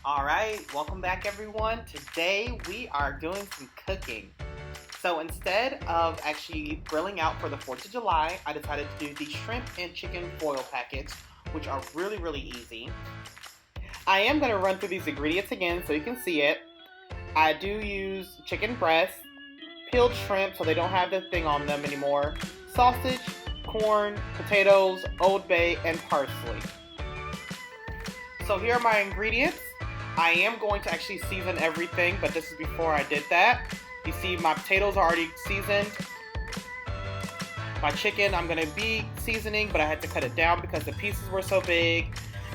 Alright, welcome back everyone. Today we are doing some cooking. So instead of actually grilling out for the 4th of July, I decided to do the shrimp and chicken foil packets, which are really easy. I am going to run through these ingredients again so you can see it. I do use chicken breast, peeled shrimp so they don't have the thing on them anymore, sausage, corn, potatoes, Old Bay, and parsley. So here are my ingredients. I am going to actually season everything, but this is before I did that. You see my potatoes are already seasoned. My chicken I'm going to be seasoning, but I had to cut it down because the pieces were so big.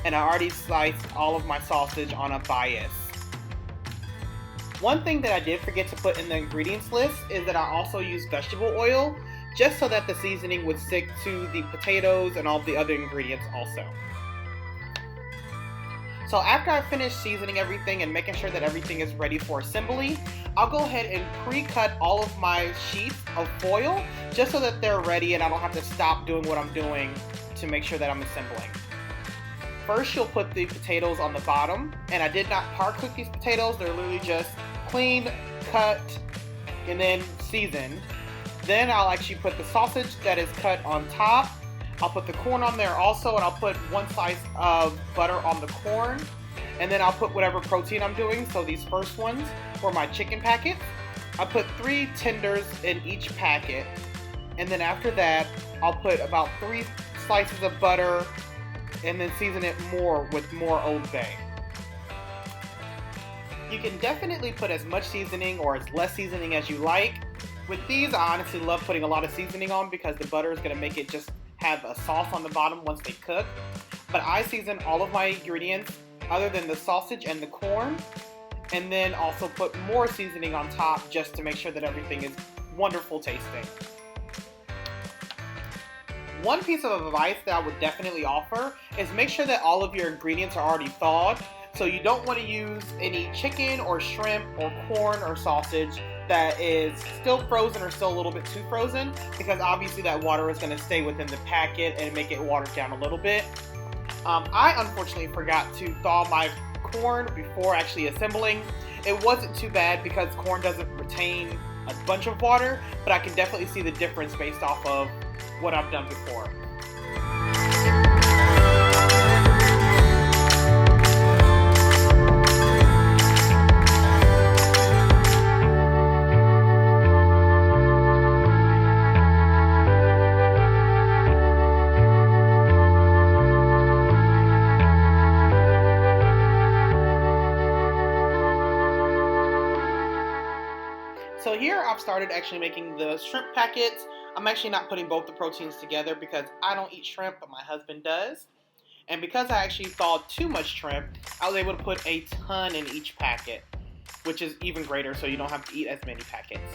And I already sliced all of my sausage on a bias. One thing that I did forget to put in the ingredients list is that I also used vegetable oil, just so that the seasoning would stick to the potatoes and all the other ingredients also. So after I finish seasoning everything and making sure that everything is ready for assembly, I'll go ahead and pre-cut all of my sheets of foil just so that they're ready and I don't have to stop doing what I'm doing to make sure that I'm assembling. First, you'll put the potatoes on the bottom, and I did not par cook these potatoes. They're literally just cleaned, cut, and then seasoned. Then I'll actually put the sausage that is cut on top. I'll put the corn on there also, and I'll put 1 slice of butter on the corn. And then I'll put whatever protein I'm doing. So these first ones were my chicken packets. I put 3 tenders in each packet. And then after that, I'll put about 3 slices of butter and then season it more with more Old Bay. You can definitely put as much seasoning or as less seasoning as you like. With these, I honestly love putting a lot of seasoning on because the butter is going to make it just have a sauce on the bottom once they cook. But I season all of my ingredients other than the sausage and the corn, and then also put more seasoning on top just to make sure that everything is wonderful tasting. One piece of advice that I would definitely offer is make sure that all of your ingredients are already thawed. So you don't want to use any chicken or shrimp or corn or sausage that is still frozen or still a little bit too frozen, because obviously that water is going to stay within the packet and make it watered down a little bit. I unfortunately forgot to thaw my corn before actually assembling. It wasn't too bad because corn doesn't retain a bunch of water, but I can definitely see the difference based off of what I've done before. So here I've started actually making the shrimp packets. I'm actually not putting both the proteins together because I don't eat shrimp, but my husband does. And because I actually thawed too much shrimp, I was able to put a ton in each packet, which is even greater, so you don't have to eat as many packets.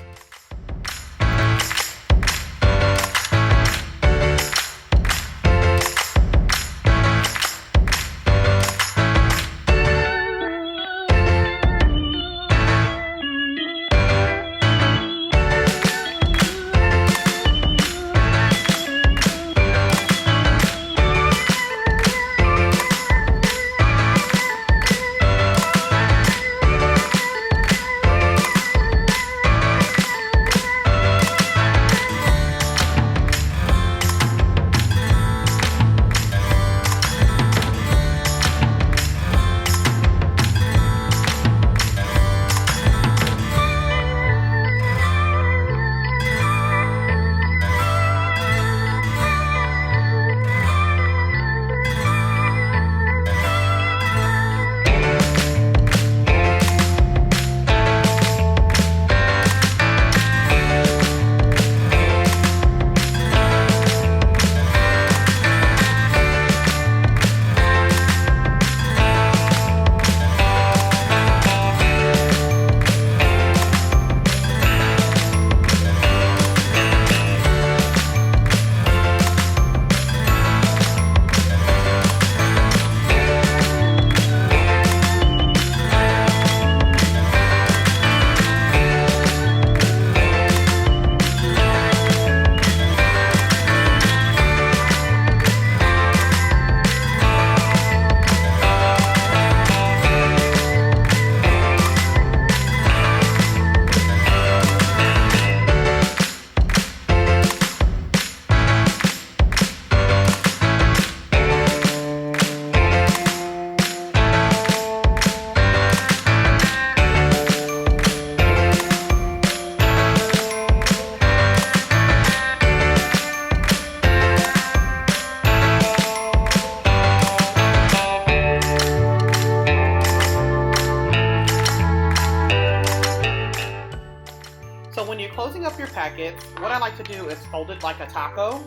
packets, what I like to do is fold it like a taco.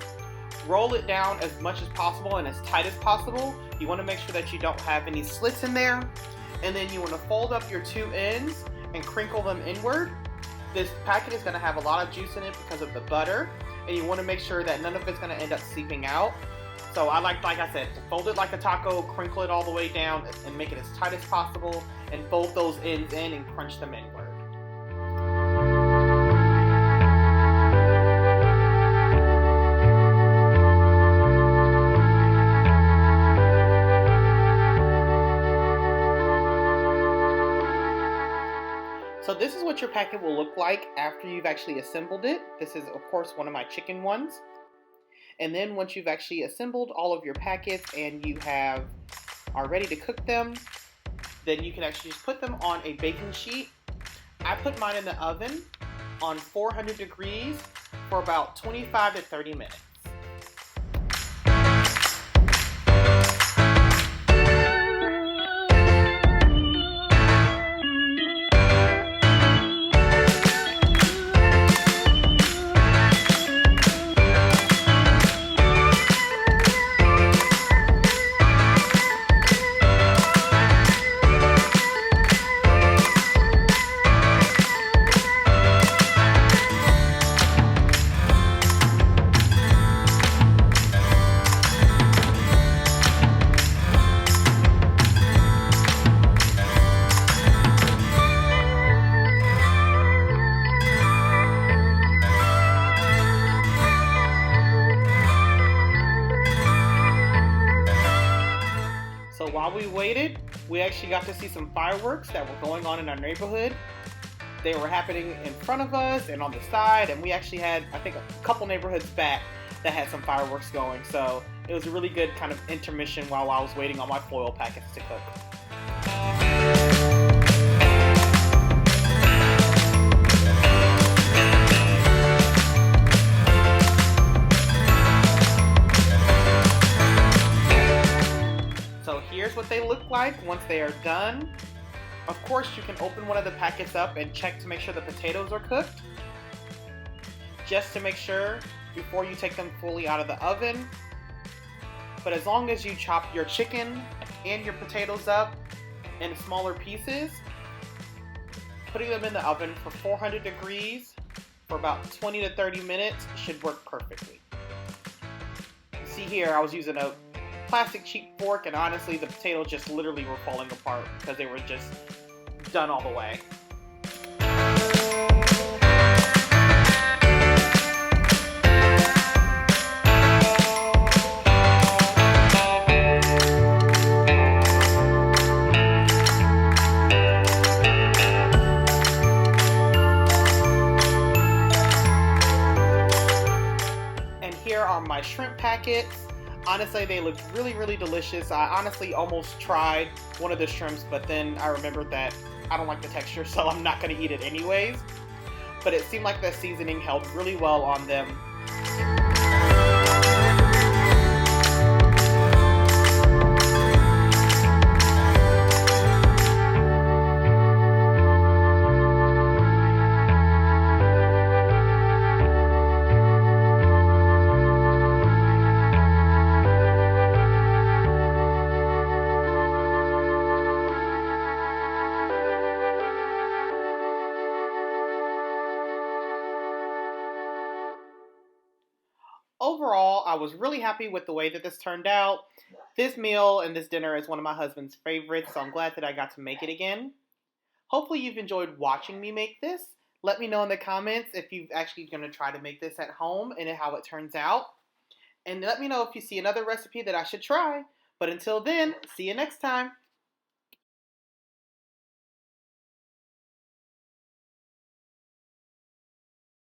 Roll it down as much as possible and as tight as possible. You want to make sure that you don't have any slits in there. And then you want to fold up your two ends and crinkle them inward. This packet is going to have a lot of juice in it because of the butter. And you want to make sure that none of it's going to end up seeping out. So I like I said, to fold it like a taco, crinkle it all the way down and make it as tight as possible. And fold those ends in and crunch them inward. So this is what your packet will look like after you've actually assembled it. This is, of course, one of my chicken ones. And then once you've actually assembled all of your packets and you are ready to cook them, then you can actually just put them on a baking sheet. I put mine in the oven on 400 degrees for about 25 to 30 minutes. So while we waited, we actually got to see some fireworks that were going on in our neighborhood. They were happening in front of us and on the side, and we actually had, I think, a couple neighborhoods back that had some fireworks going. So it was a really good kind of intermission while I was waiting on my foil packets to cook. So here's what they look like once they are done. Of course, you can open one of the packets up and check to make sure the potatoes are cooked. Just to make sure before you take them fully out of the oven. But as long as you chop your chicken and your potatoes up in smaller pieces, putting them in the oven for 400 degrees for about 20 to 30 minutes should work perfectly. You see here, I was using a plastic cheap fork, and honestly the potatoes just literally were falling apart because they were just done all the way. And here are my shrimp packets. Honestly, they looked really, really delicious. I honestly almost tried one of the shrimps, but then I remembered that I don't like the texture, so I'm not going to eat it anyways. But it seemed like the seasoning held really well on them. Overall, I was really happy with the way that this turned out. This meal and this dinner is one of my husband's favorites, so I'm glad that I got to make it again. Hopefully you've enjoyed watching me make this. Let me know in the comments if you're actually going to try to make this at home and how it turns out. And let me know if you see another recipe that I should try. But until then, see you next time.